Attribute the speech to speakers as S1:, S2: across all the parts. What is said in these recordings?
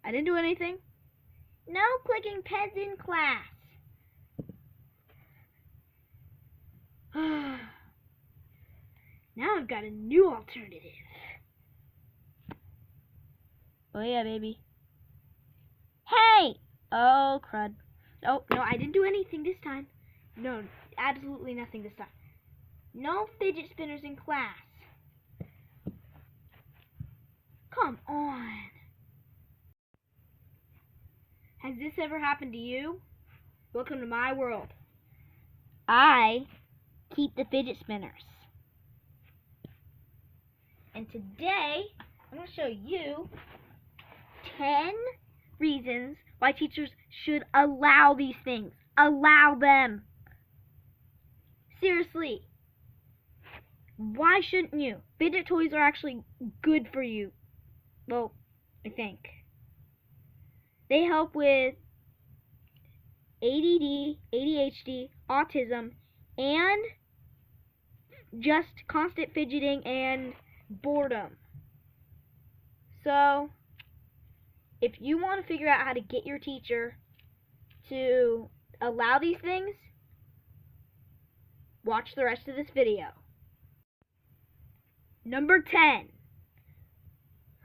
S1: I didn't do anything.
S2: No clicking pens in class.
S1: Now I've got a new alternative. Oh yeah, baby.
S2: Hey!
S1: Oh, crud. Oh, no, I didn't do anything this time. No, absolutely nothing this time.
S2: No fidget spinners in class.
S1: Come on. Has this ever happened to you? Welcome to my world.
S2: I keep the fidget spinners. And today, I'm going to show you 10 reasons why teachers should allow these things. Allow them. Seriously. Why shouldn't you? Fidget toys are actually good for you. Well, I think. They help with ADD, ADHD, autism, and just constant fidgeting and boredom. So, if you want to figure out how to get your teacher to allow these things, watch the rest of this video. Number 10.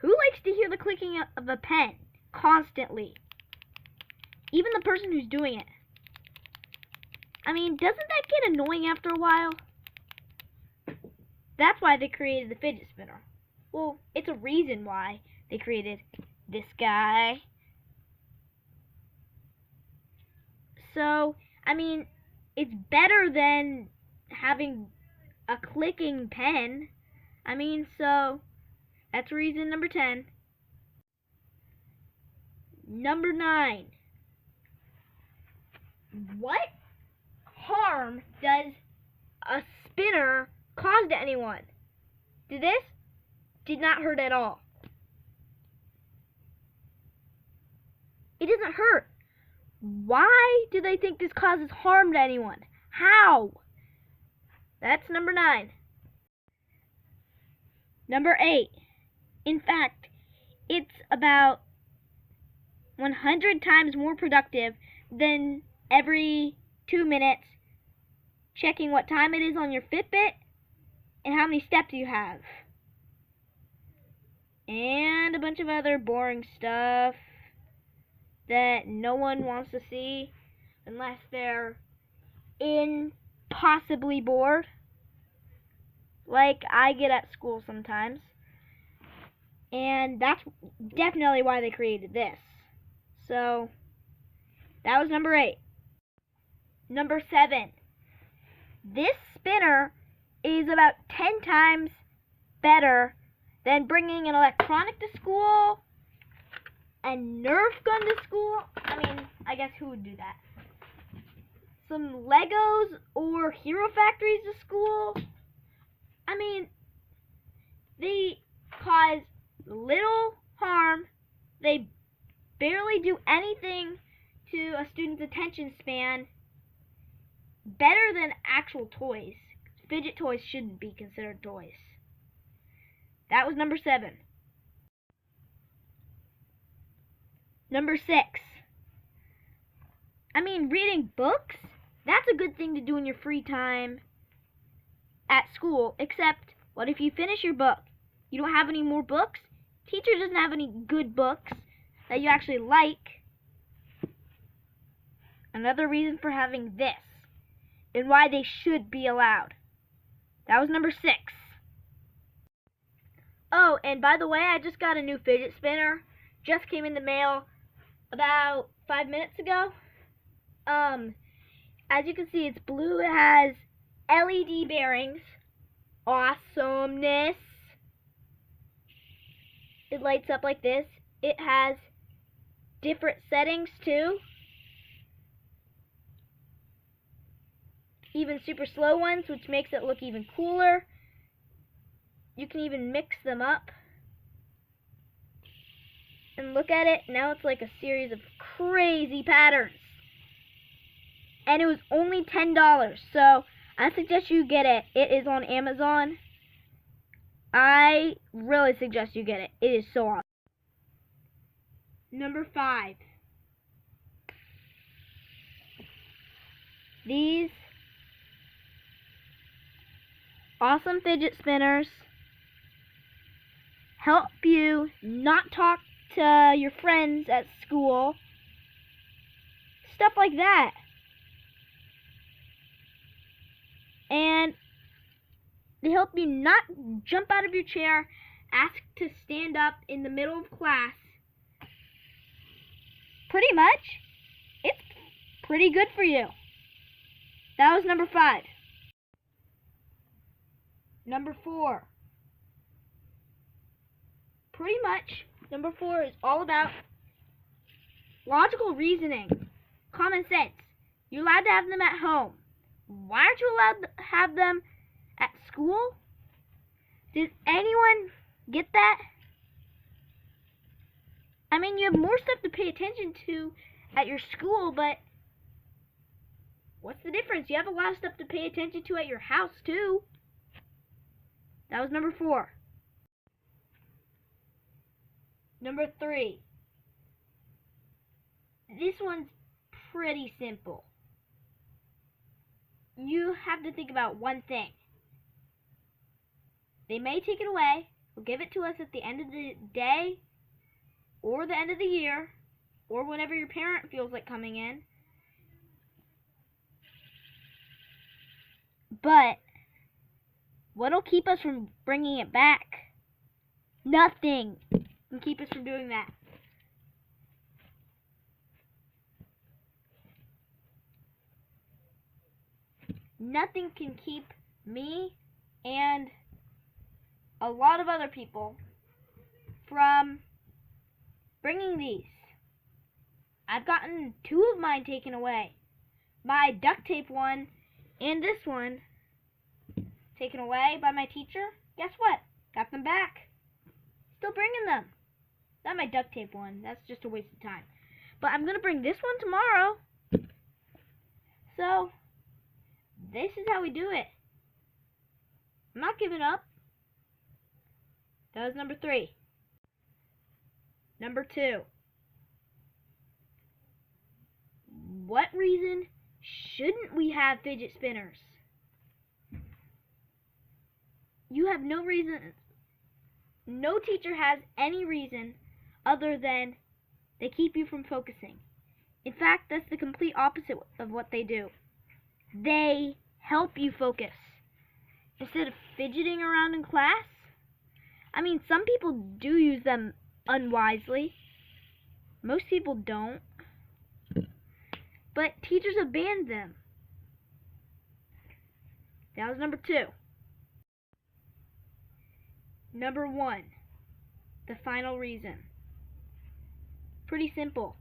S2: Who likes to hear the clicking of a pen constantly? Even the person who's doing it. I mean, doesn't that get annoying after a while? That's why they created the fidget spinner. Well, it's a reason why they created this guy. So, I mean, it's better than having a clicking pen. I mean, so that's reason number 10. Number 9. What harm does a spinner cause to anyone? This did not hurt at all. It doesn't hurt. Why do they think this causes harm to anyone? How? That's number 9. Number 8. In fact, it's about 100 times more productive than every 2 minutes checking what time it is on your Fitbit and how many steps you have. And a bunch of other boring stuff that no one wants to see unless they're impossibly bored. Like I get at school sometimes. And that's definitely why they created this. So, that was number 8. Number 7. This spinner is about 10 times better than bringing an electronic to school, a Nerf gun to school. I mean, I guess who would do that? Some Legos or Hero Factories to school. I mean, they cause little harm. They barely do anything to a student's attention span. Better than actual toys. Fidget toys shouldn't be considered toys. That was number 7. Number 6. I mean, reading books? That's a good thing to do in your free time at school. Except, what if you finish your book? You don't have any more books? Teacher doesn't have any good books that you actually like. Another reason for having this, and why they should be allowed. That was number 6. Oh, and by the way, I just got a new fidget spinner. Just came in the mail about 5 minutes ago. As you can see, it's blue. It has LED bearings. Awesomeness. It lights up like this. It has different settings too. Even super slow ones, which makes it look even cooler. You can even mix them up. And look at it, now it's like a series of crazy patterns. And it was only $10, so I suggest you get it. It is on Amazon. I really suggest you get it. It is so awesome.
S1: Number 5.
S2: These awesome fidget spinners help you not talk to your friends at school. Stuff like that. And they help you not jump out of your chair, ask to stand up in the middle of class. Pretty much, it's pretty good for you. That was number 5.
S1: Number 4. Pretty much, number 4 is all about logical reasoning, common sense. You're allowed to have them at home. Why aren't you allowed to have them at school? Does anyone get that? I mean, you have more stuff to pay attention to at your school, but what's the difference? You have a lot of stuff to pay attention to at your house, too. That was number 4. Number 3. This one's pretty simple. You have to think about one thing. They may take it away, or give it to us at the end of the day, or the end of the year, or whenever your parent feels like coming in.
S2: But what'll keep us from bringing it back? Nothing
S1: can keep us from doing that. Nothing can keep me and a lot of other people from bringing these. I've gotten 2 of mine taken away. My duct tape one and this one taken away by my teacher. Guess what? Got them back. Still bringing them. Not my duct tape one. That's just a waste of time. But I'm going to bring this one tomorrow. So, this is how we do it. I'm not giving up. That was number 3. Number 2. What reason shouldn't we have fidget spinners? You have no reason. No teacher has any reason other than they keep you from focusing. In fact, that's the complete opposite of what they do. They help you focus. Instead of fidgeting around in class, I mean, some people do use them unwisely. Most people don't. But teachers have banned them. That was number 2. Number 1. The final reason. Pretty simple.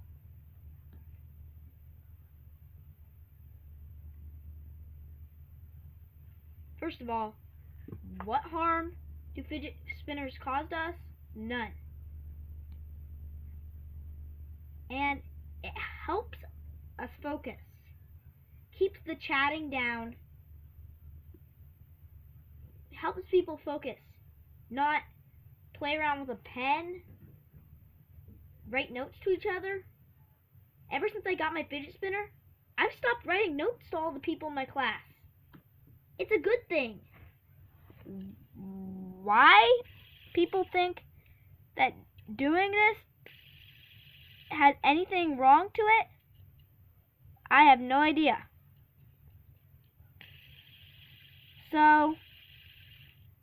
S1: First of all, what harm do fidget spinners cause us? None. And it helps us focus. Keeps the chatting down. Helps people focus. Not play around with a pen. Write notes to each other. Ever since I got my fidget spinner, I've stopped writing notes to all the people in my class. It's a good thing.
S2: Why people think that doing this has anything wrong to it, I have no idea. So,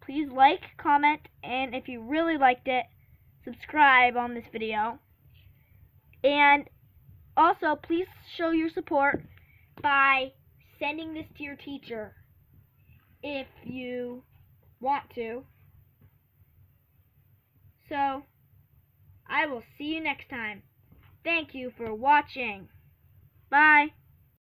S2: please like, comment, and if you really liked it, subscribe on this video. And also, please show your support
S1: by sending this to your teacher if you want to. So, I will see you next time. Thank you for watching. Bye.